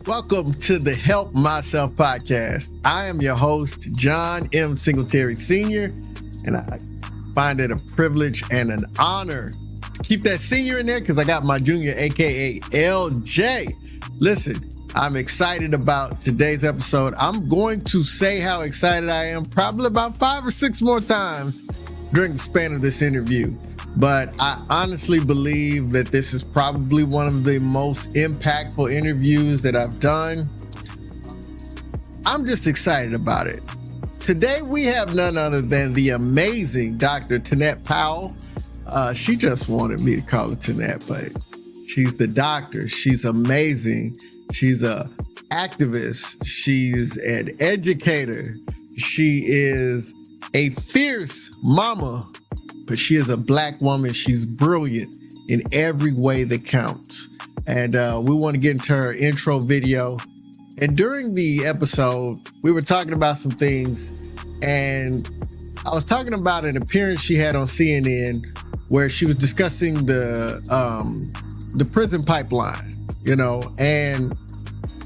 Welcome to the Help Myself podcast. I am your host, John M. Singletary Sr., and I find it a privilege and an honor to keep that senior in there because I got my junior, aka LJ. Listen, I'm excited about today's episode. I'm going to say how excited I am probably about 5 or 6 more times during the span of this interview. But I honestly believe that this is probably one of the most impactful interviews that I've done. I'm just excited about it. Today, we have none other than the amazing Dr. Tunette Powell. She just wanted me to call her Tunette, but she's the doctor. She's amazing. She's an activist. She's an educator. She is a fierce mama. But she is a Black woman. She's brilliant in every way that counts. And we want to get into her intro video. And during the episode, we were talking about some things. And I was talking about an appearance she had on CNN where she was discussing the prison pipeline, you know, and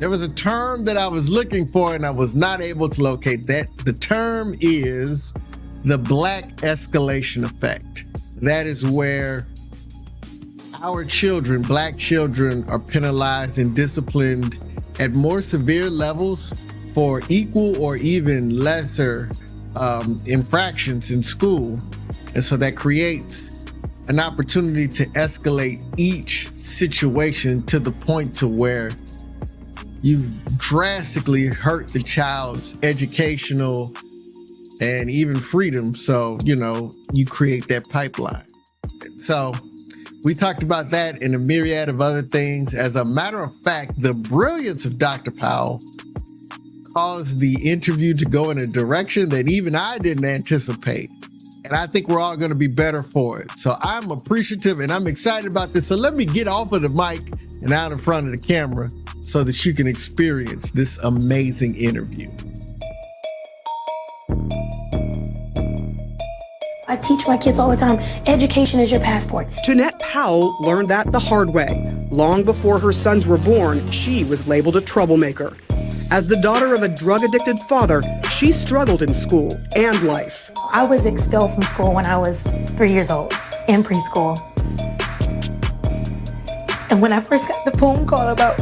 there was a term that I was looking for and I was not able to locate that. The term is the Black escalation effect. That is where our children, Black children, are penalized and disciplined at more severe levels for equal or even lesser infractions in school. And so that creates an opportunity to escalate each situation to the point to where you've drastically hurt the child's educational and even freedom. So, you know, you create that pipeline. So we talked about that and a myriad of other things. As a matter of fact, the brilliance of Dr. Powell caused the interview to go in a direction that even I didn't anticipate. And I think we're all going to be better for it. So I'm appreciative and I'm excited about this. So let me get off of the mic and out in front of the camera so that you can experience this amazing interview. I teach my kids all the time, education is your passport. Tunette Powell learned that the hard way. Long before her sons were born, she was labeled a troublemaker. As the daughter of a drug-addicted father, she struggled in school and life. I was expelled from school when I was 3 years old, in preschool. And when I first got the phone call about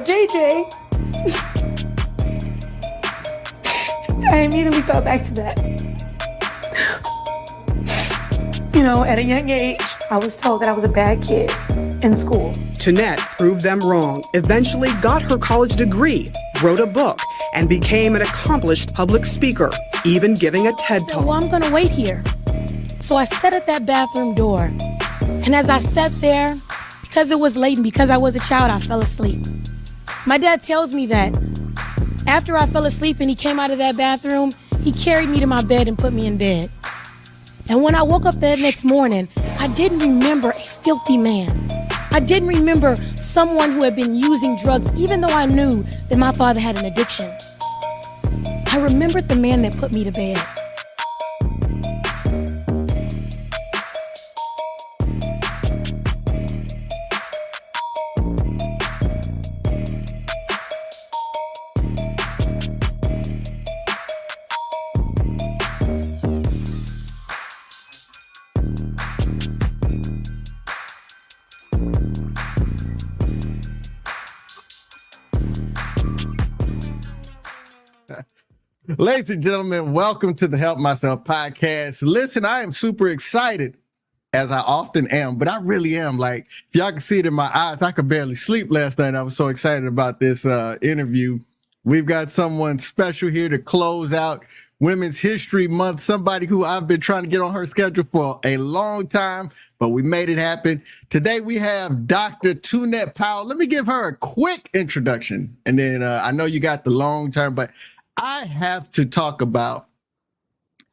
JJ, I immediately thought back to that. You know, at a young age, I was told that I was a bad kid in school. Tunette proved them wrong, eventually got her college degree, wrote a book, and became an accomplished public speaker, even giving a TED Talk. Well, I'm gonna wait here. So I sat at that bathroom door. And as I sat there, because it was late and because I was a child, I fell asleep. My dad tells me that after I fell asleep and he came out of that bathroom, he carried me to my bed and put me in bed. And when I woke up that next morning, I didn't remember a filthy man. I didn't remember someone who had been using drugs, even though I knew that my father had an addiction. I remembered the man that put me to bed. Ladies and gentlemen, welcome to the Help Myself podcast. Listen, I am super excited, as I often am, but I really am. Like, if y'all can see it in my eyes, I could barely sleep last night. I was so excited about this interview. We've got someone special here to close out Women's History Month, somebody who I've been trying to get on her schedule for a long time, but we made it happen. Today we have Dr. Tunette Powell. Let me give her a quick introduction, and then I know you got the long term, but I have to talk about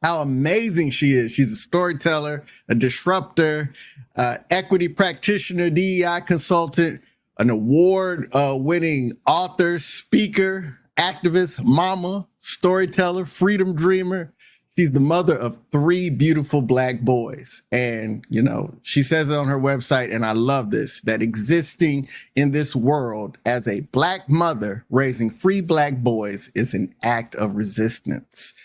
how amazing she is. She's a storyteller, a disruptor, equity practitioner, DEI consultant, an award winning author, speaker, activist, mama, storyteller, freedom dreamer. She's the mother of 3 beautiful Black boys. And, you know, she says it on her website, and I love this, that existing in this world as a Black mother raising 3 Black boys is an act of resistance.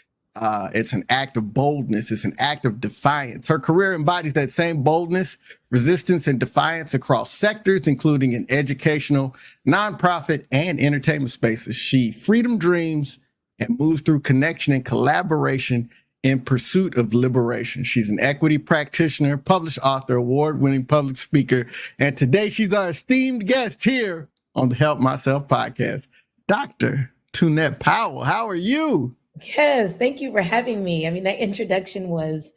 It's an act of boldness. It's an act of defiance. Her career embodies that same boldness, resistance, and defiance across sectors, including in educational, nonprofit, and entertainment spaces. She freedom dreams and moves through connection and collaboration in pursuit of liberation. She's an equity practitioner, published author, award-winning public speaker, and today she's our esteemed guest here on the Help Myself podcast, Dr. Tunette Powell. How are you? Yes, thank you for having me. I mean, that introduction was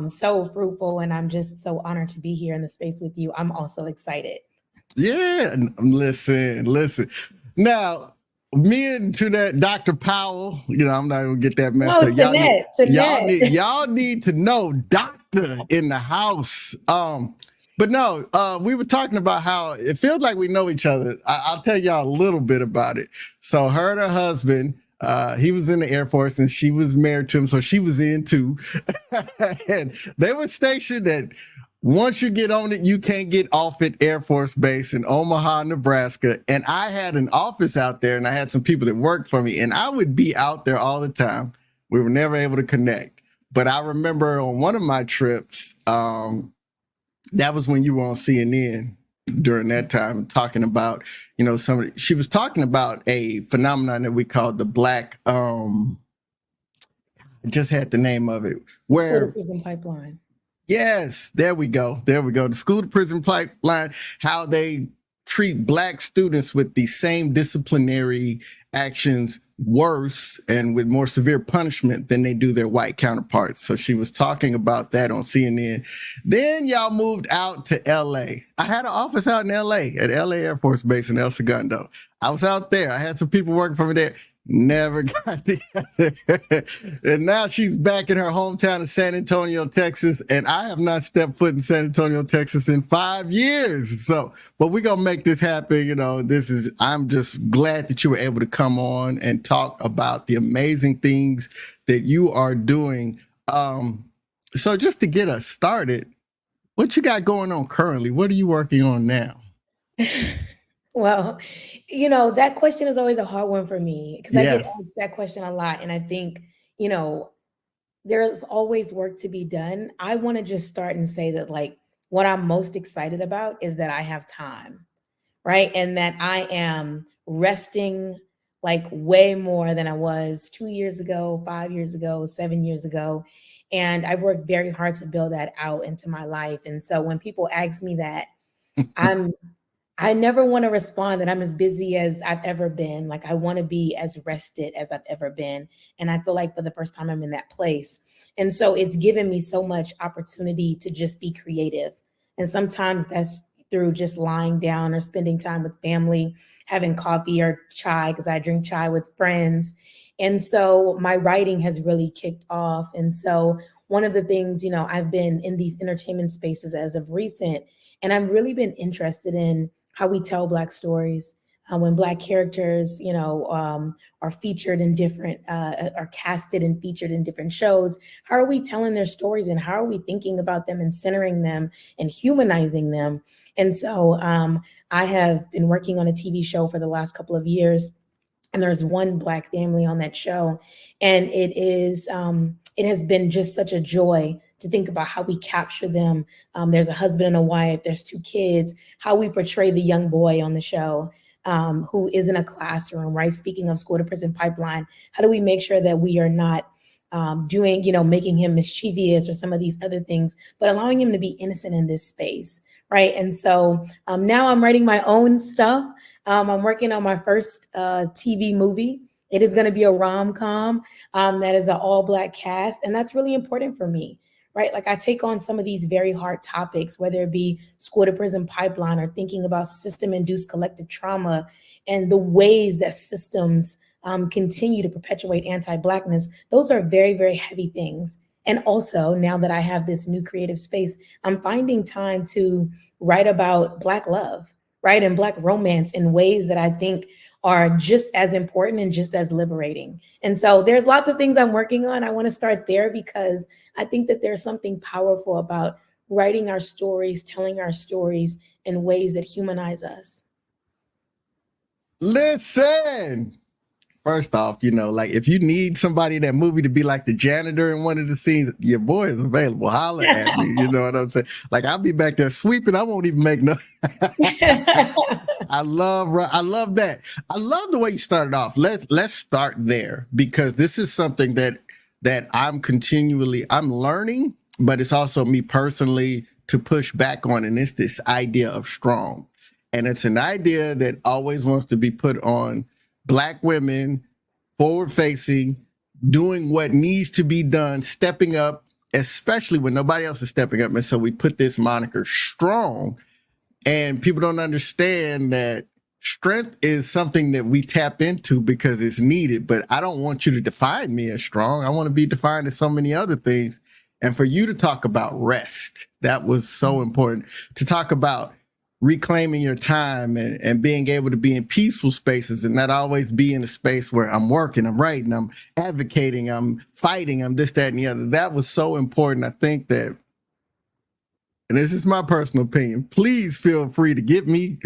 so fruitful, and I'm just so honored to be here in the space with you. I'm also excited. Yeah, listen. Now, me and Tunette, Dr. Powell, you know, I'm not gonna get that messed up. Tunette. Y'all need to know doctor in the house. But no, we were talking about how it feels like we know each other. I'll tell y'all a little bit about it. So her and her husband, he was in the Air Force and she was married to him, so she was in too. And they were stationed at, once you get on it, you can't get off at Air Force Base in Omaha, Nebraska. And I had an office out there and I had some people that worked for me, and I would be out there all the time. We were never able to connect. But I remember on one of my trips, that was when you were on CNN during that time, talking about, you know, she was talking about a phenomenon that we called the Black, I just had the name of it, where School to prison pipeline. Yes, there we go. The school to prison pipeline, how they treat Black students with the same disciplinary actions worse and with more severe punishment than they do their white counterparts. So she was talking about that on CNN. Then y'all moved out to LA. I had an office out in LA at LA Air Force Base in El Segundo. I was out there. I had some people working for me there. Never got together. And now she's back in her hometown of San Antonio, Texas. And I have not stepped foot in San Antonio, Texas in 5 years. So, but we're going to make this happen. You know, I'm just glad that you were able to come on and talk about the amazing things that you are doing. So just to get us started, what you got going on currently? What are you working on now? Well, you know, that question is always a hard one for me because I get asked that question a lot. And I think, you know, there's always work to be done. I want to just start and say that, like, what I'm most excited about is that I have time, right? And that I am resting like way more than I was 2 years ago, 5 years ago, 7 years ago. And I've worked very hard to build that out into my life. And so when people ask me that, I never want to respond that I'm as busy as I've ever been. Like, I want to be as rested as I've ever been. And I feel like for the first time I'm in that place. And so it's given me so much opportunity to just be creative. And sometimes that's through just lying down or spending time with family, having coffee or chai, because I drink chai with friends. And so my writing has really kicked off. And so one of the things, you know, I've been in these entertainment spaces as of recent, and I've really been interested in how we tell Black stories, when Black characters, you know, are featured in different, are casted and featured in different shows. How are we telling their stories, and how are we thinking about them and centering them and humanizing them? And so I have been working on a TV show for the last couple of years, and there's one Black family on that show, and it has been just such a joy to think about how we capture them. There's a husband and a wife, there's 2 kids, how we portray the young boy on the show who is in a classroom, right? Speaking of school to prison pipeline, how do we make sure that we are not doing, you know, making him mischievous or some of these other things, but allowing him to be innocent in this space, right? And so now I'm writing my own stuff. I'm working on my first TV movie. It is going to be a rom-com that is an all-Black cast, and that's really important for me. Right? Like, I take on some of these very hard topics, whether it be school to prison pipeline or thinking about system-induced collective trauma and the ways that systems continue to perpetuate anti-Blackness. Those are very, very heavy things. And also, now that I have this new creative space, I'm finding time to write about Black love, right? And Black romance in ways that I think are just as important and just as liberating. And so there's lots of things I'm working on. I want to start there because I think that there's something powerful about writing our stories, telling our stories in ways that humanize us. Listen. First off, like if you need somebody in that movie to be like the janitor in one of the scenes, your boy is available. Holler at me. You know what I'm saying? Like I'll be back there sweeping. I won't even make no. I love that. I love the way you started off. Let's start there because this is something that I'm learning, but it's also me personally to push back on, and it's this idea of strong, and it's an idea that always wants to be put on Black women, forward facing, doing what needs to be done, stepping up, especially when nobody else is stepping up. And so we put this moniker strong, and people don't understand that strength is something that we tap into because it's needed. But I don't want you to define me as strong. I want to be defined as so many other things. And for you to talk about rest, that was so important. To talk about reclaiming your time and being able to be in peaceful spaces and not always be in a space where I'm working, I'm writing, I'm advocating, I'm fighting, I'm this, that, and the other. That was so important. I think that, and this is my personal opinion, please feel free to get me,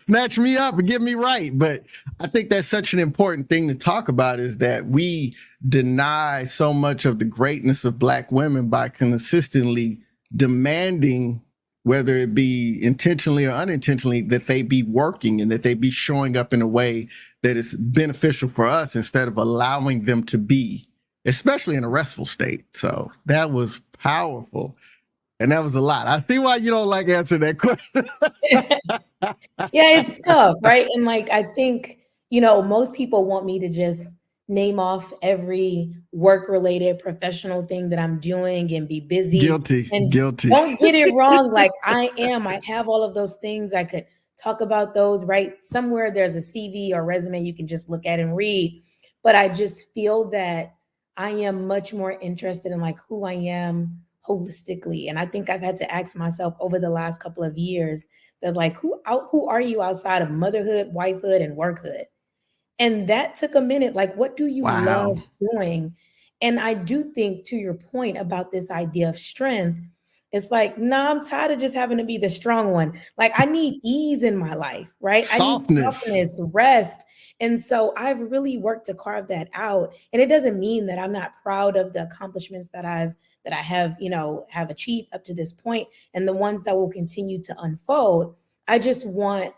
snatch me up and get me right. But I think that's such an important thing to talk about is that we deny so much of the greatness of Black women by consistently demanding, whether it be intentionally or unintentionally, that they be working and that they be showing up in a way that is beneficial for us instead of allowing them to be, especially in a restful state. So that was powerful. And that was a lot. I see why you don't like answering that question. Yeah, it's tough, right? And like, I think, most people want me to just name off every work-related professional thing that I'm doing and be busy. Guilty. Don't get it wrong. Like I have all of those things. I could talk about those, right? Somewhere there's a CV or resume you can just look at and read. But I just feel that I am much more interested in like who I am holistically. And I think I've had to ask myself over the last couple of years that like, who are you outside of motherhood, wifehood, and workhood? And that took a minute. Like, what do you love doing? And I do think, to your point about this idea of strength, it's like, nah, I'm tired of just having to be the strong one. Like, I need ease in my life, right? Softness. I need softness, rest. And so I've really worked to carve that out. And it doesn't mean that I'm not proud of the accomplishments that I have achieved up to this point and the ones that will continue to unfold. I just want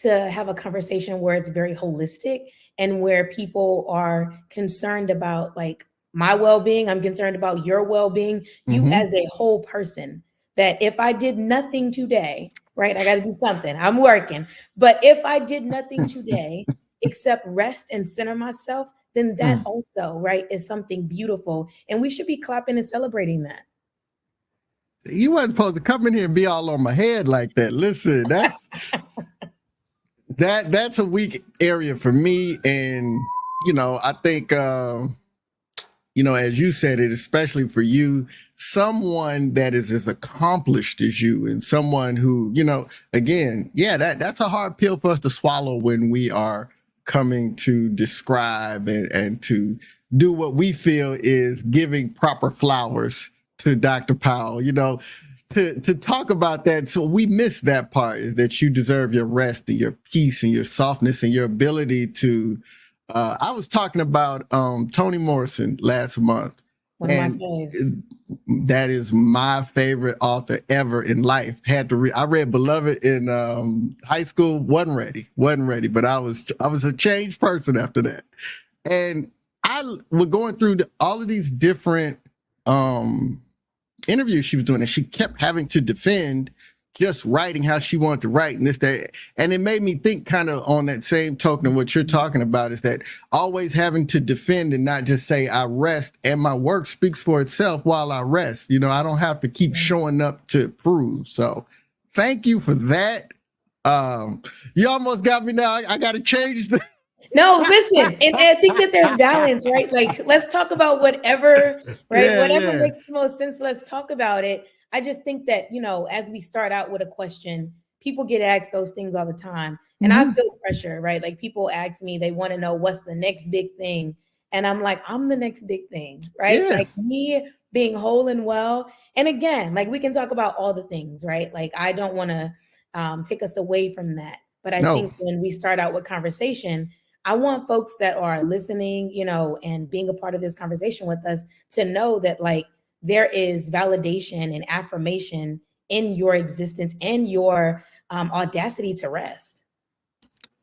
to have a conversation where it's very holistic and where people are concerned about like my well-being. I'm concerned about your well-being, you as a whole person, that if I did nothing today, right? I got to do something. I'm working. But if I did nothing today except rest and center myself, then that also, right, is something beautiful. And we should be clapping and celebrating that. You weren't supposed to come in here and be all on my head like that. Listen, that's a weak area for me. And, I think, as you said it, especially for you, someone that is as accomplished as you and someone who, again, that's a hard pill for us to swallow when we are coming to describe and to do what we feel is giving proper flowers to Dr. Powell, to talk about that. So we miss that part, is that you deserve your rest and your peace and your softness and your ability to, I was talking about Toni Morrison last month. One of my faves. That is my favorite author ever in life. I read Beloved in high school. Wasn't ready, but I was a changed person after that. And I was going through all of these different interviews she was doing, and she kept having to defend just writing how she wanted to write and this, that. And it made me think kind of on that same token of what you're talking about, is that always having to defend and not just say I rest and my work speaks for itself while I rest. I don't have to keep showing up to prove. So thank you for that. You almost got me now. I got to change the No, listen, and I think that there's balance, right? Like, let's talk about whatever, right? Whatever makes the most sense, let's talk about it. I just think that, as we start out with a question, people get asked those things all the time. And I feel pressure, right? Like people ask me, they want to know what's the next big thing. And I'm like, I'm the next big thing, right? Yeah. Like me being whole and well. And again, like we can talk about all the things, right? Like I don't want to take us away from that. But I think when we start out with conversation, I want folks that are listening, you know, and being a part of this conversation with us to know that like there is validation and affirmation in your existence and your audacity to rest.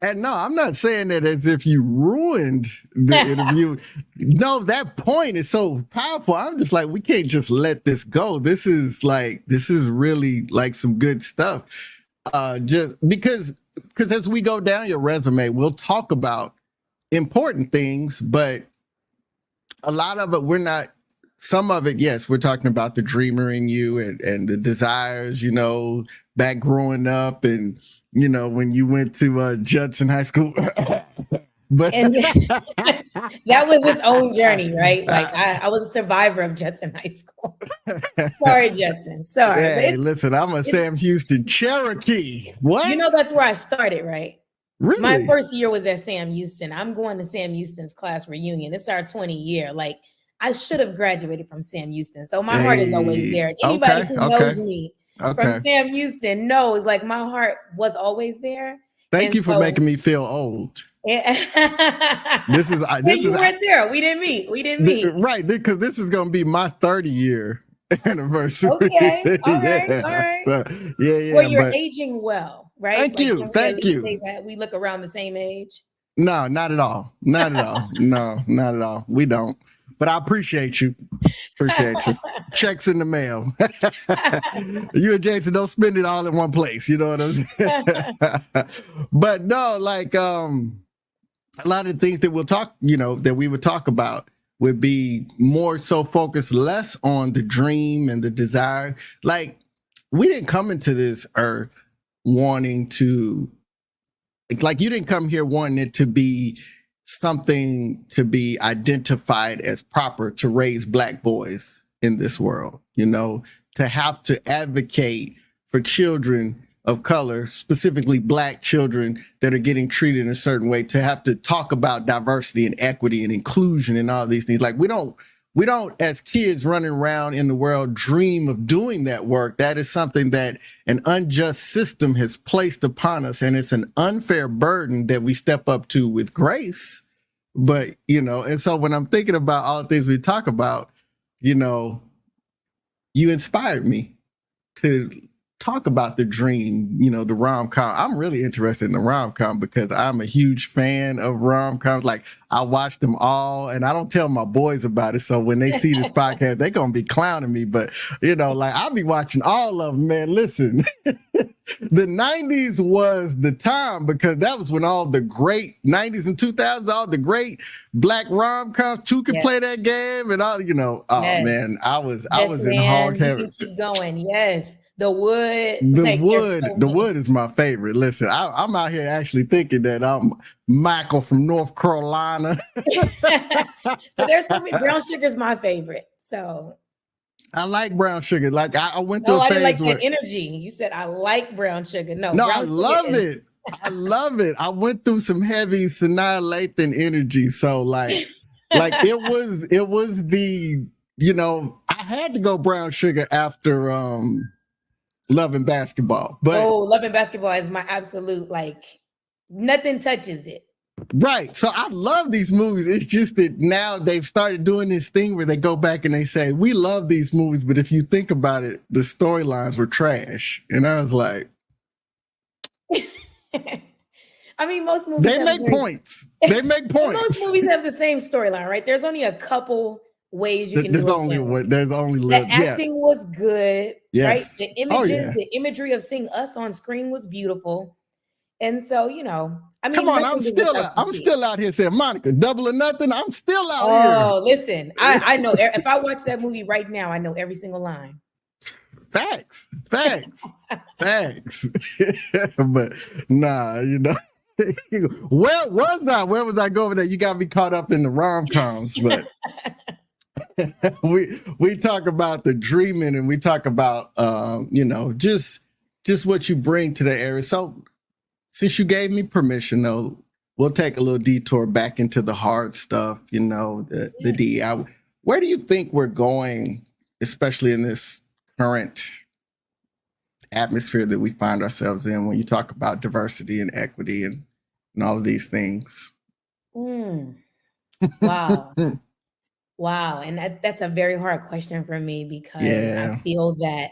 And no, I'm not saying that as if you ruined the interview. No, that point is so powerful. I'm just like, we can't just let this go. This is really like some good stuff. Just because as we go down your resume, we'll talk about important things, but a lot of it, some of it, yes, we're talking about the dreamer in you and the desires, you know, back growing up and, you know, when you went to Judson High School. But that was its own journey, right? Like I was a survivor of Judson High School. Sorry, Judson. Sorry. Hey, listen, I'm a Sam Houston Cherokee. What? You know, that's where I started, right? Really? My first year was at Sam Houston. I'm going to Sam Houston's class reunion. It's our 20 year. Like I should have graduated from Sam Houston. So my heart is always there. Anybody who knows me from Sam Houston knows like my heart was always there. Thank you for making me feel old. This is you weren't there. We didn't meet. Right, because this is going to be my 30-year anniversary. Okay, all right. So, yeah. Well, you're aging well, right? Thank you. Say that we look around the same age. No, not at all. Not at all. No, not at all. We don't. But I appreciate you. Checks in the mail. You and Jason don't spend it all in one place. You know what I'm saying? But no, like a lot of things that we'll talk, you know, that we would talk about would be more so focused less on the dream and the desire. Like we didn't come into this earth wanting to, like you didn't come here wanting it to be something to be identified as proper to raise Black boys in this world, you know, to have to advocate for children of color, specifically Black children that are getting treated in a certain way, to have to talk about diversity and equity and inclusion and all these things. Like we don't as kids running around in the world dream of doing that work. That is something that an unjust system has placed upon us. And it's an unfair burden that we step up to with grace. But, you know, and so when I'm thinking about all the things we talk about, you know, you inspired me to talk about the dream, you know, the rom-com. I'm really interested in the rom-com because I'm a huge fan of rom-coms. Like I watch them all and I don't tell my boys about it. So when they see this podcast, they're going to be clowning me. But, you know, like I'll be watching all of them, man. Listen, the 90s was the time because that was when all the great 90s and 2000s, all the great Black rom-coms, Two Could Play That Game and all, you know, man, I was in hog heaven. Keep going. Yes. The Wood. The Wood is my favorite. Listen, I'm out here actually thinking that I'm Michael from North Carolina. But there's so many. Brown Sugar's my favorite. So I like Brown Sugar. Like I went through a phase. I didn't like that energy. You said I like Brown Sugar. No, I love it. I love it. I went through some heavy Sanaa Lathan energy. So like it was the, you know, I had to go Brown Sugar after Love and Basketball. But Love and Basketball is my absolute, like, nothing touches it. Right. So I love these movies. It's just that now they've started doing this thing where they go back and they say, we love these movies, but if you think about it, the storylines were trash. And I was like, I mean, most movies They make points. Most movies have the same storyline, right? There's only a couple ways you can there's do it. There's only the acting was good, right? The images, the imagery of seeing us on screen was beautiful. And so, you know, I mean, come on, I'm still out here saying, Monica, Double or Nothing. I'm still out here. Oh, listen, I know if I watch that movie right now, I know every single line. Facts. But nah, you know, where was I going there? You got me caught up in the rom-coms, but we talk about the dreaming and we talk about you know, just just what you bring to the area. So since you gave me permission, though, we'll take a little detour back into the hard stuff, the DEI. Where do you think we're going, especially in this current atmosphere that we find ourselves in when you talk about diversity and equity and all of these things? Wow. Wow. And that's a very hard question for me because I feel that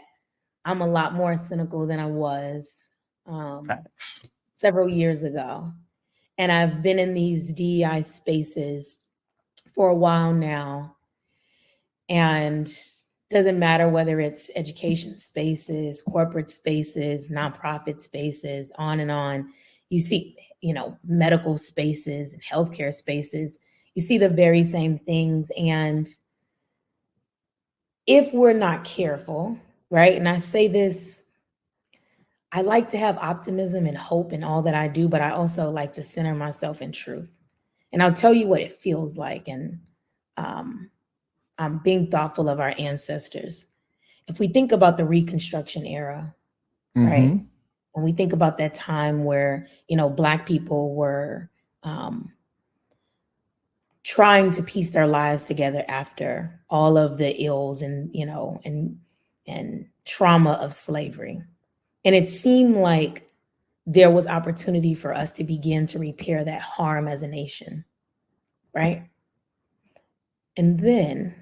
I'm a lot more cynical than I was several years ago. And I've been in these DEI spaces for a while now. And doesn't matter whether it's education spaces, corporate spaces, nonprofit spaces, on and on. You see, medical spaces and healthcare spaces, you see the very same things. And if we're not careful, right? And I say this, I like to have optimism and hope in all that I do, but I also like to center myself in truth. And I'll tell you what it feels like. And I'm being thoughtful of our ancestors. If we think about the Reconstruction era, right? When we think about that time where, Black people were trying to piece their lives together after all of the ills and, and trauma of slavery. And it seemed like there was opportunity for us to begin to repair that harm as a nation, right? And then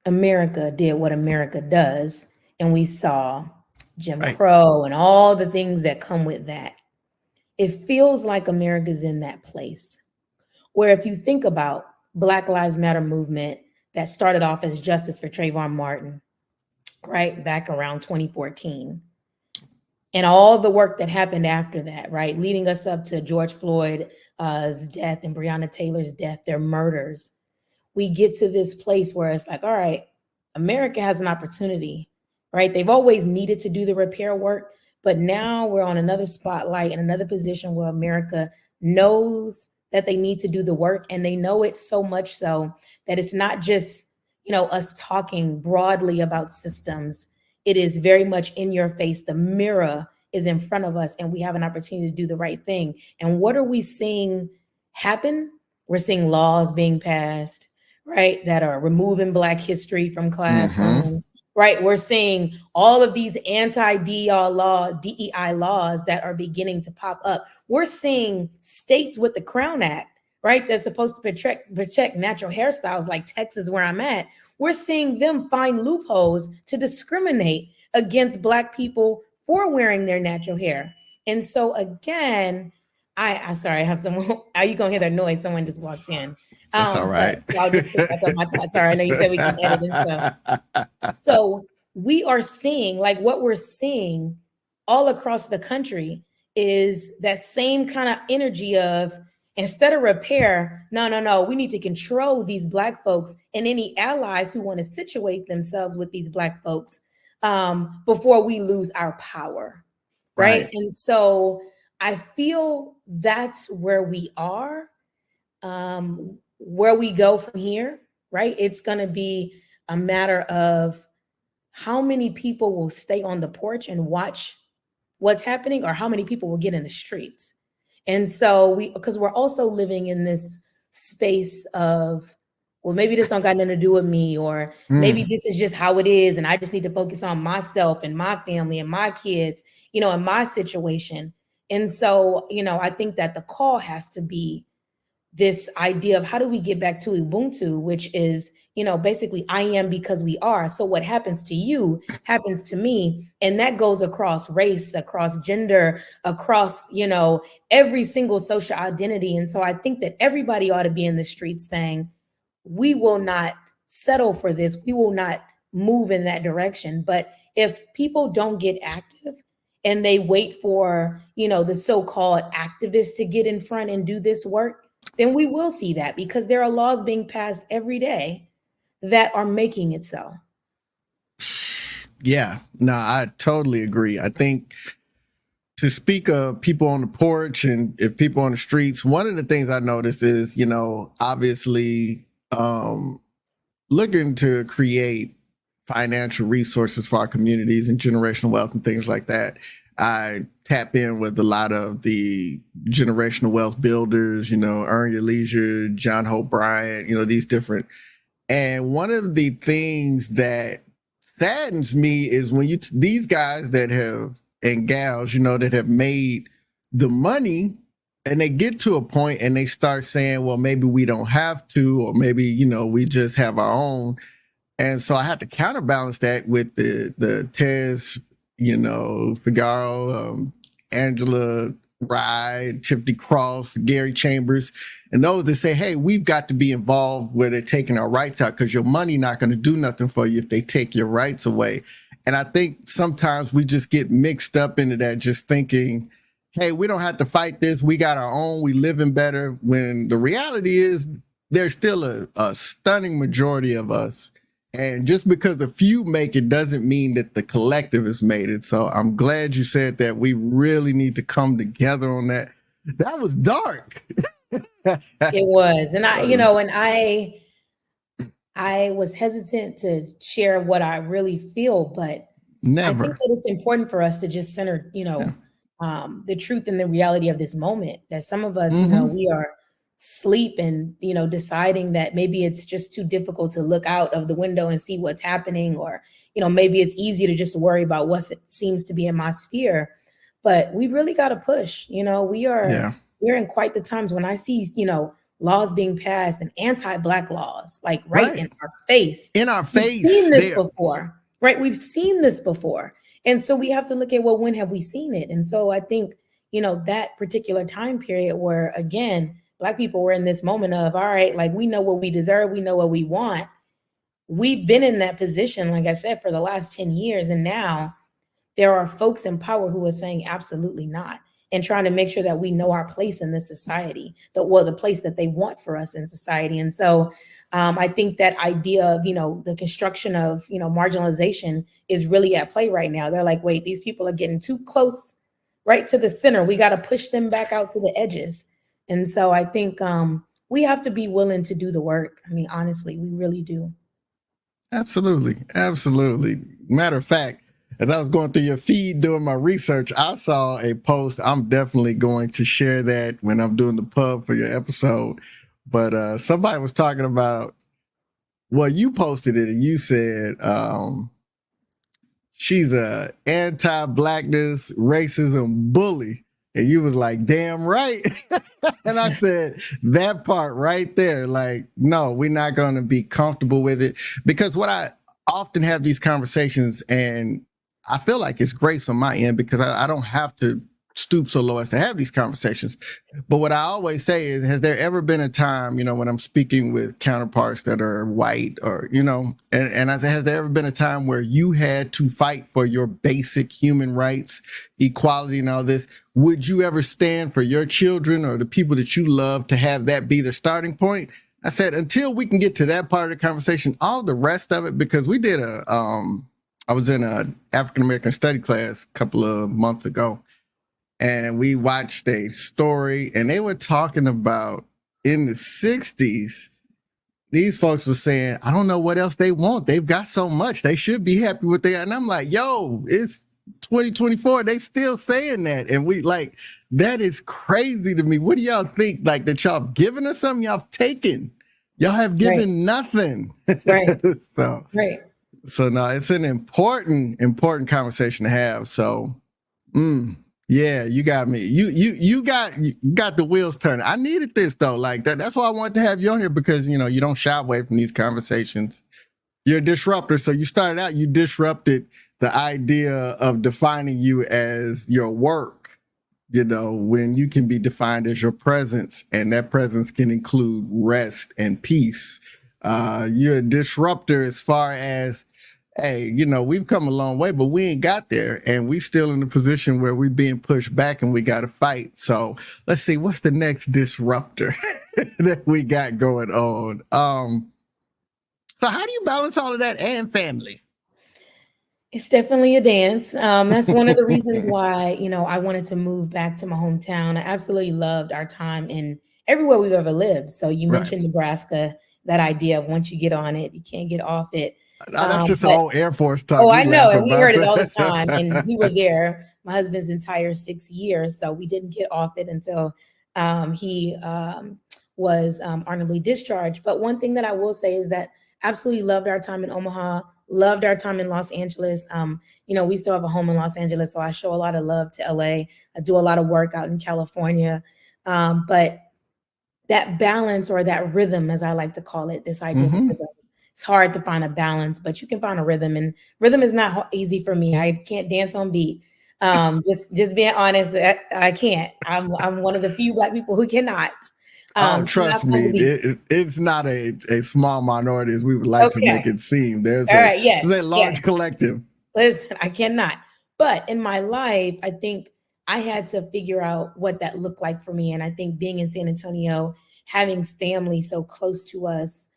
America did what America does, and we saw Jim Crow and all the things that come with that. It feels like America's in that place where if you think about Black Lives Matter movement that started off as justice for Trayvon Martin, right, back around 2014, and all the work that happened after that, right, leading us up to George Floyd's death and Breonna Taylor's death, their murders. We get to this place where it's like, all right, America has an opportunity, right? They've always needed to do the repair work, but now we're on another spotlight and another position where America knows that they need to do the work, and they know it so much so that it's not just, us talking broadly about systems. It is very much in your face. The mirror is in front of us, and we have an opportunity to do the right thing. And what are we seeing happen? We're seeing laws being passed, right, that are removing Black history from classrooms, right? We're seeing all of these anti-DEI laws that are beginning to pop up. We're seeing states with the Crown Act, right, that's supposed to protect natural hairstyles like Texas, where I'm at. We're seeing them find loopholes to discriminate against Black people for wearing their natural hair. And so again, sorry, I have someone. Are you gonna hear that noise? Someone just walked in. That's all right. So I'll just pick back up my thoughts. Sorry, I know you said we can edit and stuff. So we are seeing, like, what we're seeing all across the country is that same kind of energy of, instead of repair, no, we need to control these Black folks and any allies who want to situate themselves with these Black folks before we lose our power, right? And so I feel that's where we are. Where we go from here, right? It's going to be a matter of how many people will stay on the porch and watch what's happening, or how many people will get in the streets. And so because we're also living in this space of, well, maybe this don't got nothing to do with me, or maybe this is just how it is, and I just need to focus on myself and my family and my kids, and my situation. And so, I think that the call has to be this idea of how do we get back to Ubuntu, which is, basically I am because we are. So what happens to you happens to me. And that goes across race, across gender, across, every single social identity. And so I think that everybody ought to be in the streets saying, we will not settle for this. We will not move in that direction. But if people don't get active and they wait for, the so-called activists to get in front and do this work, then we will see that, because there are laws being passed every day that are making it so. Yeah, no, I totally agree. I think, to speak of people on the porch and if people on the streets, one of the things I noticed is, obviously looking to create financial resources for our communities and generational wealth and things like that. I tap in with a lot of the generational wealth builders, Earn Your Leisure, John Hope Bryant, these different. And one of the things that saddens me is when these guys that have, and gals, that have made the money, and they get to a point and they start saying, well, maybe we don't have to, or maybe, we just have our own. And so I had to counterbalance that with the Tez, Figaro, Angela Rye, Tiffany Cross, Gary Chambers, and those that say, hey, we've got to be involved where they're taking our rights out, because your money not going to do nothing for you if they take your rights away. And I think sometimes we just get mixed up into that, just thinking, hey, we don't have to fight this. We got our own. We living better. When the reality is there's still a stunning majority of us. And just because a few make it doesn't mean that the collective has made it. So I'm glad you said that. We really need to come together on that. That was dark. It was. And I was hesitant to share what I really feel, but I think that it's important for us to just center, the truth and the reality of this moment, that some of us, we are asleep and, deciding that maybe it's just too difficult to look out of the window and see what's happening, or, maybe it's easy to just worry about what seems to be in my sphere. But we really got to push, we're in quite the times when I see, laws being passed and anti-Black laws, like right in our face. In our face. We've seen this before, right? We've seen this before. And so we have to look at, well, when have we seen it? And so I think, that particular time period where, again, Black people were in this moment of, all right, like, we know what we deserve. We know what we want. We've been in that position, like I said, for the last 10 years. And now there are folks in power who are saying absolutely not, and trying to make sure that we know our place in this society, the place that they want for us in society. And so I think that idea of, the construction of, marginalization is really at play right now. They're like, wait, these people are getting too close right to the center. We got to push them back out to the edges. And so I think we have to be willing to do the work. I mean, honestly, we really do. Absolutely. Absolutely. Matter of fact, as I was going through your feed doing my research, I saw a post. I'm definitely going to share that when I'm doing the pub for your episode. But somebody was talking about, well, you posted it and you said she's a anti-Blackness, racism bully. And you was like, damn right. And I said, that part right there, like, no, we're not going to be comfortable with it. Because what I often have these conversations, and I feel like it's grace on my end, because I don't have to stoop so low as to have these conversations. But what I always say is, has there ever been a time, when I'm speaking with counterparts that are white, or, and I say, has there ever been a time where you had to fight for your basic human rights, equality and all this? Would you ever stand for your children or the people that you love to have that be the starting point? I said, until we can get to that part of the conversation, all the rest of it, because we did I was in a African-American study class a couple of months ago, and we watched a story, and they were talking about in the 60s, these folks were saying, I don't know what else they want. They've got so much. They should be happy with that. And I'm like, yo, it's 2024. They still saying that. And we like, that is crazy to me. What do y'all think? Like, that y'all given us something, y'all taken? Y'all have given nothing. Right. So no, it's an important conversation to have. So, yeah, you got me. You got the wheels turning. I needed this though. Like that. That's why I wanted to have you on here, because you don't shy away from these conversations. You're a disruptor. So you started out, you disrupted the idea of defining you as your work, when you can be defined as your presence, and that presence can include rest and peace. You're a disruptor as far as, hey, we've come a long way, but we ain't got there. And we still in a position where we're being pushed back and we got to fight. So let's see, what's the next disruptor that we got going on? So how do you balance all of that and family? It's definitely a dance. That's one of the reasons why, I wanted to move back to my hometown. I absolutely loved our time in everywhere we've ever lived. So you mentioned Nebraska, that idea of once you get on it, you can't get off it. That's just an old Air Force talk. Oh, We I know. laugh And we about heard it that. all the time. And we were there, my husband's entire 6 years. So we didn't get off it until he was honorably discharged. But one thing that I will say is that absolutely loved our time in Omaha, loved our time in Los Angeles. We still have a home in Los Angeles, so I show a lot of love to LA. I do a lot of work out in California. But that balance, or that rhythm, as I like to call it, this idea of rhythm, it's hard to find a balance, but you can find a rhythm, and rhythm is not easy for me. I can't dance on beat. Just being honest, I can't. I'm one of the few Black people who cannot. Trust me, it's not a small minority as we would like to make it seem. There's a large collective. Listen, I cannot. But in my life, I think I had to figure out what that looked like for me. And I think being in San Antonio, having family so close to us,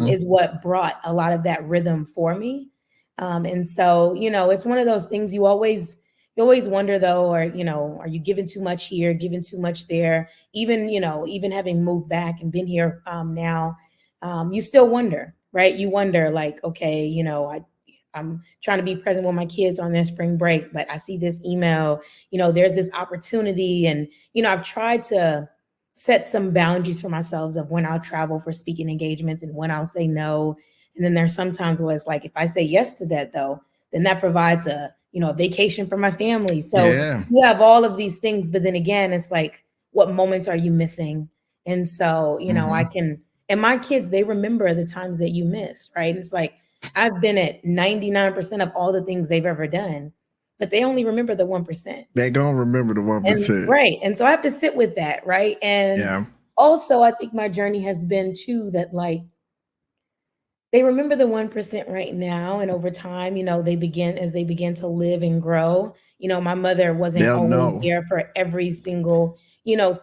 is what brought a lot of that rhythm for me. And so, it's one of those things you always wonder though, or, are you giving too much here, giving too much there? Even having moved back and been here now, you still wonder, right? You wonder like, okay, I'm trying to be present with my kids on their spring break, but I see this email, there's this opportunity. And, I've tried to set some boundaries for myself of when I'll travel for speaking engagements and when I'll say no. And then there's sometimes where it's like, if I say yes to that though, then that provides a vacation for my family. So you have all of these things, but then again, it's like, what moments are you missing? And so, and my kids, they remember the times that you missed, right? And it's like, I've been at 99% of all the things they've ever done, but they only remember the 1%. They're going to remember the 1%. Right. And so I have to sit with that. Right. And also I think my journey has been too, that like, they remember the 1% right now. And over time, they begin to live and grow. My mother wasn't always there for every single,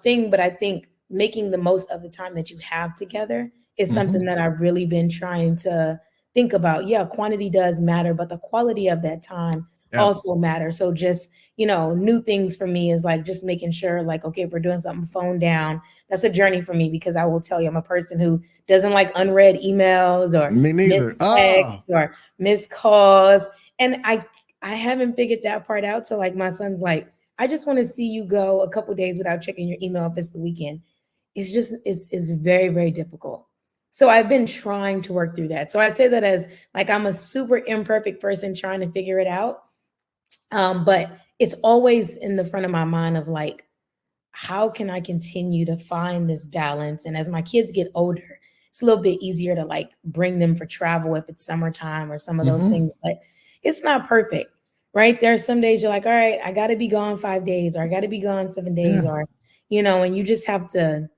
thing, but I think making the most of the time that you have together is something that I've really been trying to think about. Yeah, quantity does matter, but the quality of that time also matters. So just, new things for me is like just making sure like, okay, if we're doing something, phone down. That's a journey for me, because I will tell you, I'm a person who doesn't like unread emails or missed texts or missed calls. And I haven't figured that part out. So like my son's like, I just want to see you go a couple of days without checking your email if it's the weekend. It's very, very difficult. So I've been trying to work through that. So I say that as like, I'm a super imperfect person trying to figure it out. But it's always in the front of my mind of like, how can I continue to find this balance? And as my kids get older, it's a little bit easier to like bring them for travel if it's summertime or some of those things, but it's not perfect, right? There are some days you're like, all right, I got to be gone 5 days, or I got to be gone 7 days, or, and you just have to,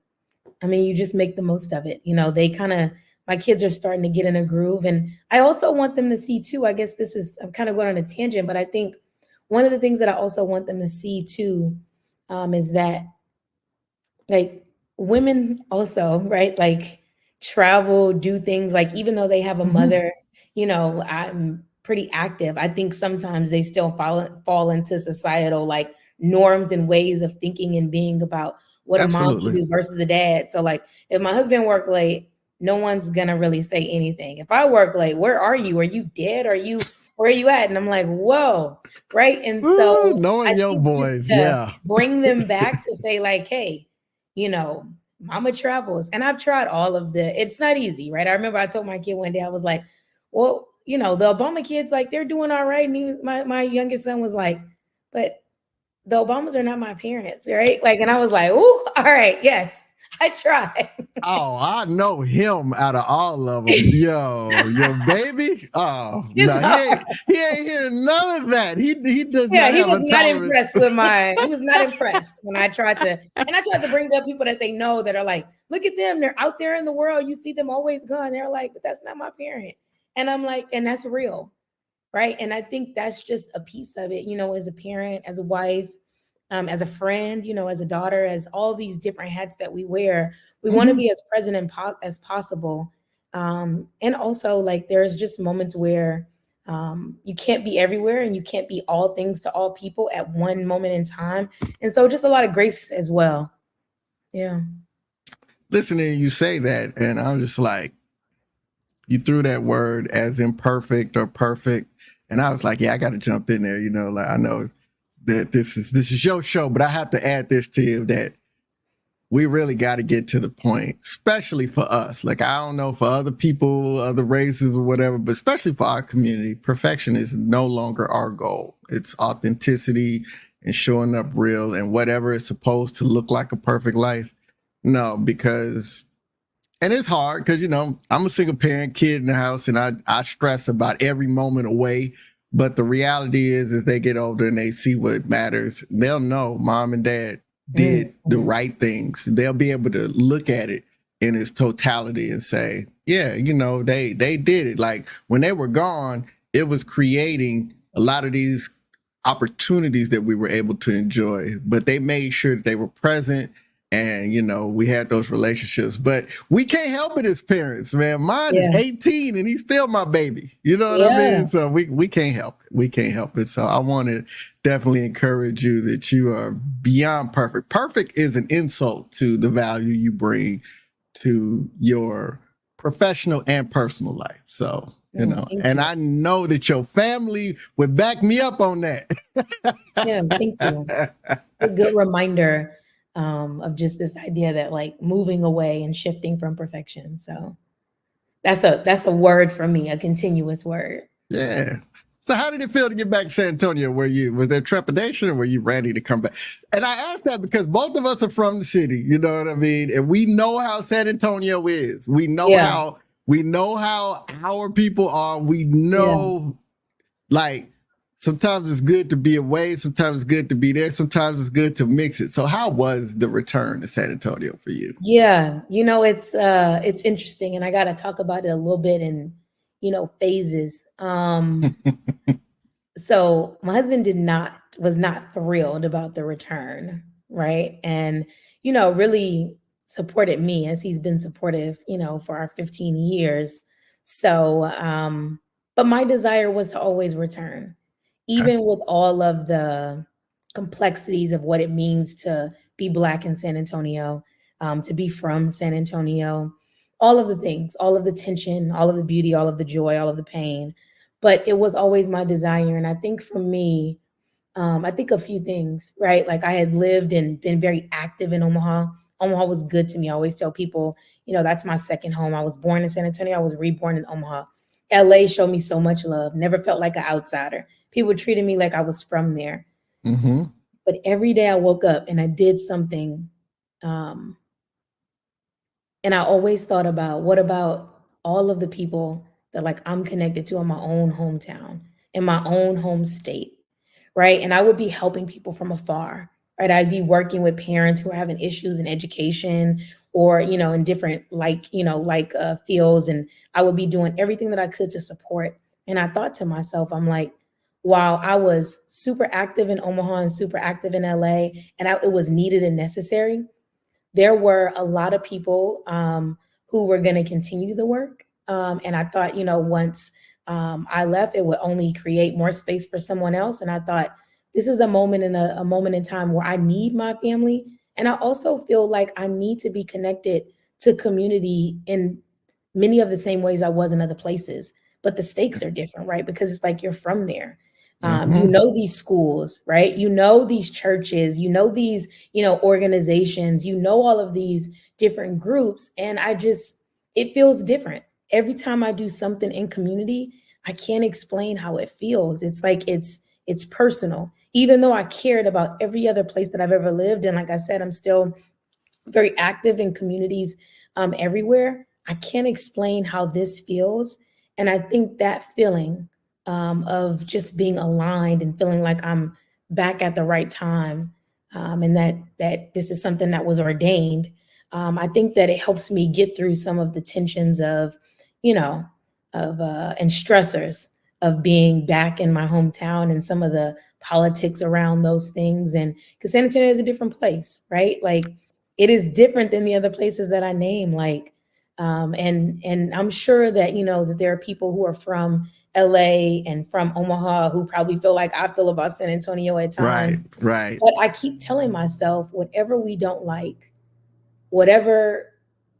you just make the most of it. My kids are starting to get in a groove. And I also want them to see too, I guess I'm kind of going on a tangent, but I think one of the things that I also want them to see too, is that like women also, right? Like travel, do things like, even though they have a mother, I'm pretty active. I think sometimes they still fall into societal like norms and ways of thinking and being about what a mom should do versus a dad. So like if my husband worked late, no one's gonna really say anything. If I work late, where are you? Are you dead? Where are you at? And I'm like, whoa, right? And so knowing your boys, bring them back to say like, hey, mama travels. And I've tried all of it's not easy, right? I remember I told my kid one day, I was like, well, the Obama kids, like they're doing all right. And my youngest son was like, but the Obamas are not my parents, right? Like, and I was like, oh, all right, yes, I tried. I know him out of all of them. Yo, your baby. Oh, no, he ain't hearing none of that. He does not. He was not impressed with He was not impressed when I tried to, and I tried to bring up people that they know that are like, look at them, they're out there in the world. You see them always gone. They're like, but that's not my parent. And I'm like, and that's real, right? And I think that's just a piece of it. As a parent, as a wife, as a friend, as a daughter, as all these different hats that we wear, we want to be as present as possible. And also like, there's just moments where you can't be everywhere and you can't be all things to all people at one moment in time. And so just a lot of grace as well. Yeah. Listening to you say that, and I'm just like, you threw that word as imperfect or perfect. And I was like, yeah, I got to jump in there. Like I know that this is your show, but I have to add this to you that we really got to get to the point, especially for us. Like, I don't know for other people, other races or whatever, but especially for our community, perfection is no longer our goal. It's authenticity and showing up real and whatever is supposed to look like a perfect life. No, because, and it's hard because, I'm a single parent kid in the house and I stress about every moment away. But the reality is, as they get older and they see what matters, they'll know mom and dad did the right things. They'll be able to look at it in its totality and say, yeah, they did it. Like when they were gone, it was creating a lot of these opportunities that we were able to enjoy, but they made sure that they were present. And, we had those relationships, but we can't help it as parents, man. Mine is 18 and he's still my baby. You know what I mean? So we can't help it. We can't help it. So I want to definitely encourage you that you are beyond perfect. Perfect is an insult to the value you bring to your professional and personal life. So, and I know that your family would back me up on that. Yeah, thank you. A good reminder of just this idea that like moving away and shifting from perfection. So that's a word for me, a continuous word. Yeah. So how did it feel to get back to San Antonio? Was there trepidation or were you ready to come back? And I asked that because both of us are from the city, you know what I mean? And we know how San Antonio is. We know how our people are. We know like sometimes it's good to be away. Sometimes it's good to be there. Sometimes it's good to mix it. So how was the return to San Antonio for you? Yeah, it's interesting, and I got to talk about it a little bit in, phases. So my husband was not thrilled about the return, right? And, really supported me as he's been supportive, for our 15 years. So, but my desire was to always return, even with all of the complexities of what it means to be Black in San Antonio, to be from San Antonio, all of the things, all of the tension, all of the beauty, all of the joy, all of the pain. But it was always my desire. And I think for me, I think a few things, right? Like I had lived and been very active in Omaha. Omaha was good to me. I always tell people, that's my second home. I was born in San Antonio. I was reborn in Omaha. LA showed me so much love. Never felt like an outsider. People treated me like I was from there. Mm-hmm. But every day I woke up and I did something. And I always thought about, what about all of the people that like I'm connected to in my own hometown, in my own home state, right? And I would be helping people from afar, right? I'd be working with parents who are having issues in education or, in different fields. And I would be doing everything that I could to support. And I thought to myself, I'm like, while I was super active in Omaha and super active in LA, and it was needed and necessary, there were a lot of people who were going to continue the work. And I thought, once I left, it would only create more space for someone else. And I thought, this is a moment in time where I need my family. And I also feel like I need to be connected to community in many of the same ways I was in other places. But the stakes are different, right? Because it's like you're from there. These schools, right? These churches, these, organizations, all of these different groups. And it feels different. Every time I do something in community, I can't explain how it feels. It's like, it's personal, even though I cared about every other place that I've ever lived. And like I said, I'm still very active in communities everywhere. I can't explain how this feels. And I think that feeling of just being aligned and feeling like I'm back at the right time, and that this is something that was ordained. I think that it helps me get through some of the tensions of, and stressors of being back in my hometown and some of the politics around those things. And because San Antonio is a different place, right? Like it is different than the other places that I name. Like, and I'm sure that, that there are people who are from LA and from Omaha who probably feel like I feel about San Antonio at times. Right. But I keep telling myself, whatever we don't like, whatever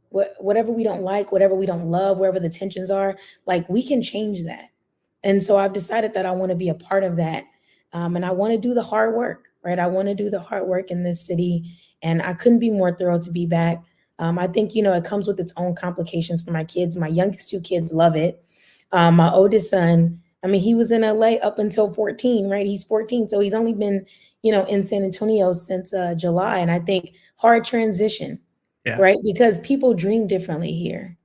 whatever we don't like, whatever we don't love, wherever the tensions are, like we can change that. And so I've decided that I want to be a part of that. And I want to do the hard work, right? I want to do the hard work in this city. And I couldn't be more thrilled to be back. I think, it comes with its own complications for my kids. My youngest two kids love it. My oldest son, I mean, he was in LA up until 14, right? He's 14. So he's only been, in San Antonio since July. And I think hard transition, right? Because people dream differently here.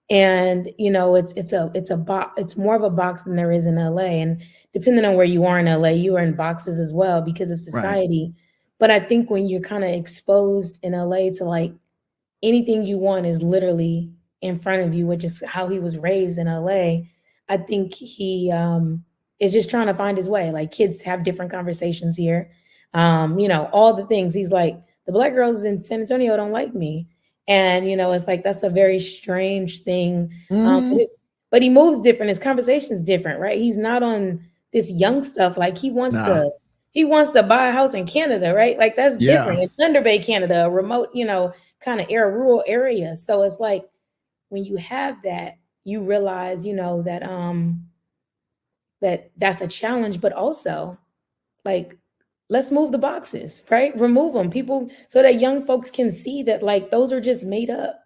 And it's more of a box than there is in LA. And depending on where you are in LA, you are in boxes as well because of society. Right. But I think when you're kind of exposed in LA to like anything you want is literally in front of you, which is how he was raised in LA. I think he is just trying to find his way. Like kids have different conversations here. All the things. He's like, the Black girls in San Antonio don't like me. And, it's like, that's a very strange thing. But he moves different. His conversation is different, right? He's not on this young stuff. Like he wants to buy a house in Canada, right? Like that's different. In Thunder Bay, Canada, a remote, kind of rural area. So it's like when you have that, you realize, that's a challenge, but also like, let's move the boxes, right? Remove them, people, so that young folks can see that like those are just made up,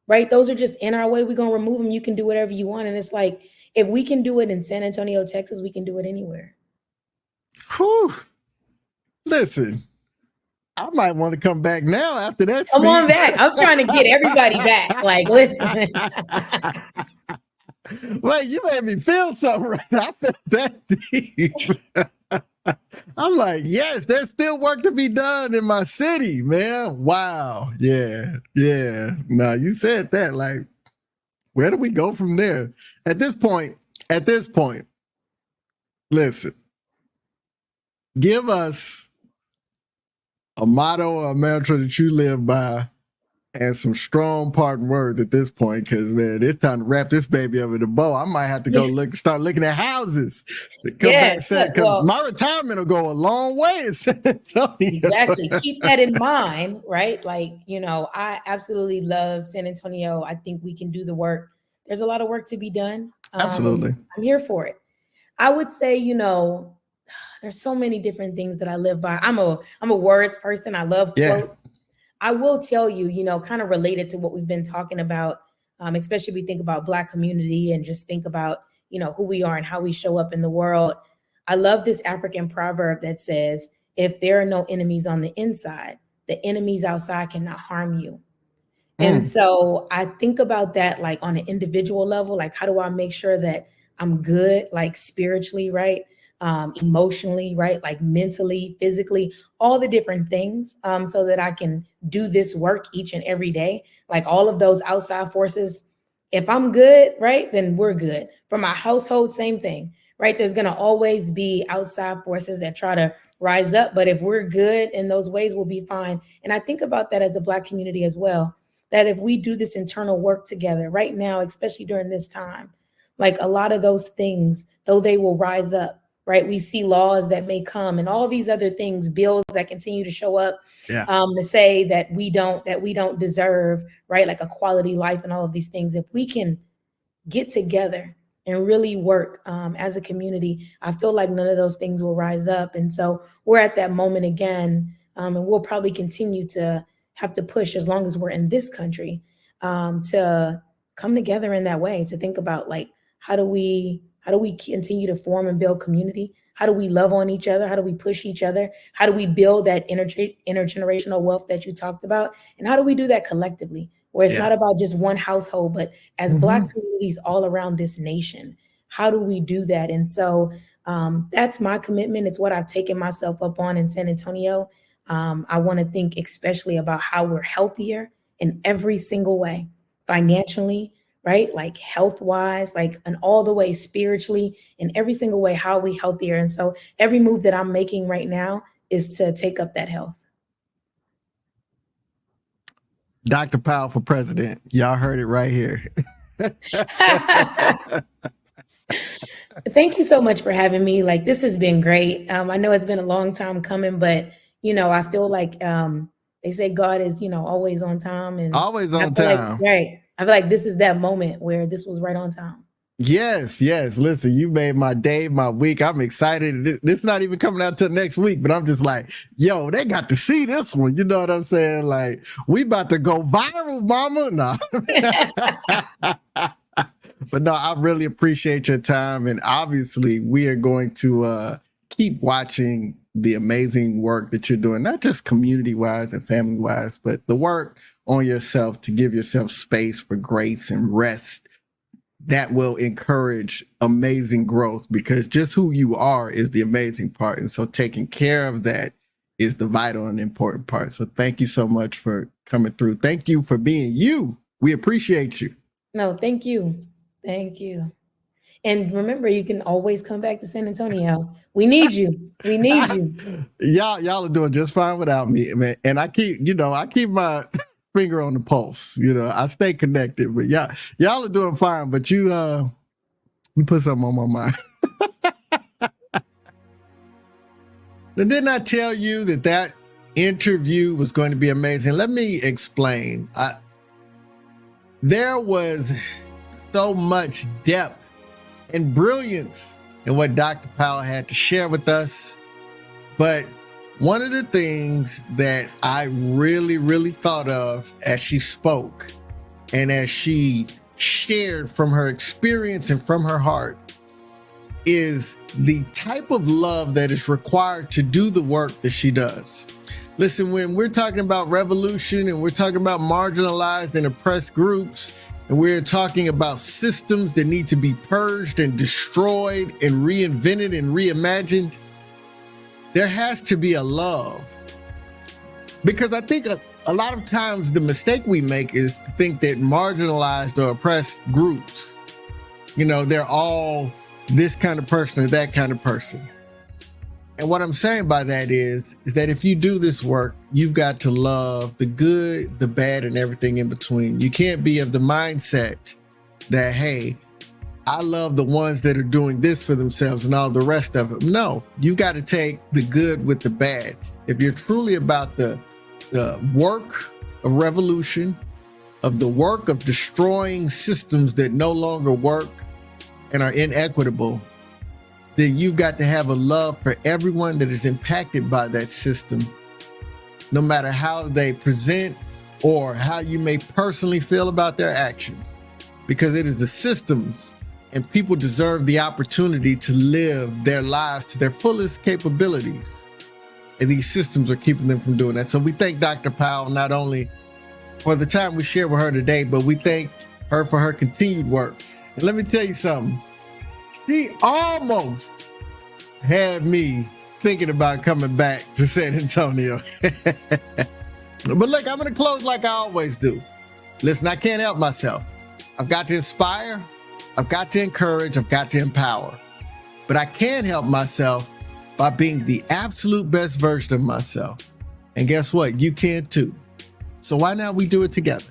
right? Those are just in our way. We're going to remove them. You can do whatever you want. And it's like, if we can do it in San Antonio, Texas, we can do it anywhere. Whew. Listen, I might want to come back now after that speech. Come on back. I'm trying to get everybody back. Like, listen. Wait, you made me feel something right now. I felt that deep. I'm like, yes, there's still work to be done in my city, man. Wow. Yeah. No, you said that. Like, where do we go from there? At this point, listen, give us a motto or a mantra that you live by and some strong parting words at this point, because, man, it's time to wrap this baby up in a bow. I might have to go start looking at houses. Come back, because my retirement will go a long way in San Antonio. Exactly. Keep that in mind, right? Like, I absolutely love San Antonio. I think we can do the work. There's a lot of work to be done. Absolutely. I'm here for it. I would say, there's so many different things that I live by. I'm a words person. I love quotes. I will tell you, kind of related to what we've been talking about, especially if we think about Black community and just think about, who we are and how we show up in the world. I love this African proverb that says, if there are no enemies on the inside, the enemies outside cannot harm you. And so I think about that like on an individual level, like how do I make sure that I'm good, like spiritually, right? Emotionally, right? Like mentally, physically, all the different things, so that I can do this work each and every day. Like all of those outside forces, if I'm good, right, then we're good. For my household, same thing, right? There's going to always be outside forces that try to rise up. But if we're good in those ways, we'll be fine. And I think about that as a Black community as well, that if we do this internal work together right now, especially during this time, like a lot of those things, though they will rise up, right? We see laws that may come and all these other things, bills that continue to show up, to say that we don't deserve, right? Like a quality life and all of these things. If we can get together and really work as a community, I feel like none of those things will rise up. And so we're at that moment again, and we'll probably continue to have to push as long as we're in this country, to come together in that way, to think about like, how do we continue to form and build community? How do we love on each other? How do we push each other? How do we build that intergenerational wealth that you talked about? And how do we do that collectively, where it's not about just one household, but as Black communities all around this nation? How do we do that? And so that's my commitment. It's what I've taken myself up on in San Antonio. I want to think especially about how we're healthier in every single way, financially, right? Like health-wise, like in all the ways, spiritually, in every single way, how are we healthier? And so every move that I'm making right now is to take up that health. Dr. Powell for president. Y'all heard it right here. Thank you so much for having me. Like, this has been great. I know it's been a long time coming, but I feel like They say God is, always on time, and Always I on feel like, time. right. I feel like this is that moment where this was right on time. Yes. Listen, you made my day, my week. I'm excited. This not even coming out till next week, but I'm just like, yo, they got to see this one. You know what I'm saying? Like, we about to go viral, mama. Nah. But no, I really appreciate your time. And obviously, we are going to keep watching the amazing work that you're doing, not just community-wise and family-wise, but the work on yourself to give yourself space for grace and rest that will encourage amazing growth, because just who you are is the amazing part. And so taking care of that is the vital and important part. So thank you so much for coming through. Thank you for being you. We appreciate you. No, thank you. Thank you. And remember, you can always come back to San Antonio. We need you. We need you. Y'all are doing just fine without me, man. And I keep my finger on the pulse. I stay connected, but y'all are doing fine. But you put something on my mind. Now, didn't I tell you that interview was going to be amazing? Let me explain. There was so much depth and brilliance in what Dr. Powell had to share with us. But one of the things that I really, really thought of as she spoke and as she shared from her experience and from her heart is the type of love that is required to do the work that she does. Listen, when we're talking about revolution and we're talking about marginalized and oppressed groups, and we're talking about systems that need to be purged and destroyed and reinvented and reimagined, there has to be a love. Because I think a lot of times the mistake we make is to think that marginalized or oppressed groups, they're all this kind of person or that kind of person. And what I'm saying by that is that if you do this work, you've got to love the good, the bad, and everything in between. You can't be of the mindset that, hey, I love the ones that are doing this for themselves and all the rest of them. No, you got to take the good with the bad. If you're truly about the work of revolution, of the work of destroying systems that no longer work and are inequitable, then you've got to have a love for everyone that is impacted by that system, no matter how they present or how you may personally feel about their actions, because it is the systems, and people deserve the opportunity to live their lives to their fullest capabilities. And these systems are keeping them from doing that. So we thank Dr. Powell not only for the time we share with her today, but we thank her for her continued work. And let me tell you something. She almost had me thinking about coming back to San Antonio. But look, I'm going to close like I always do. Listen, I can't help myself. I've got to inspire. I've got to encourage. I've got to empower. But I can help myself by being the absolute best version of myself. And guess what? You can too. So why not we do it together?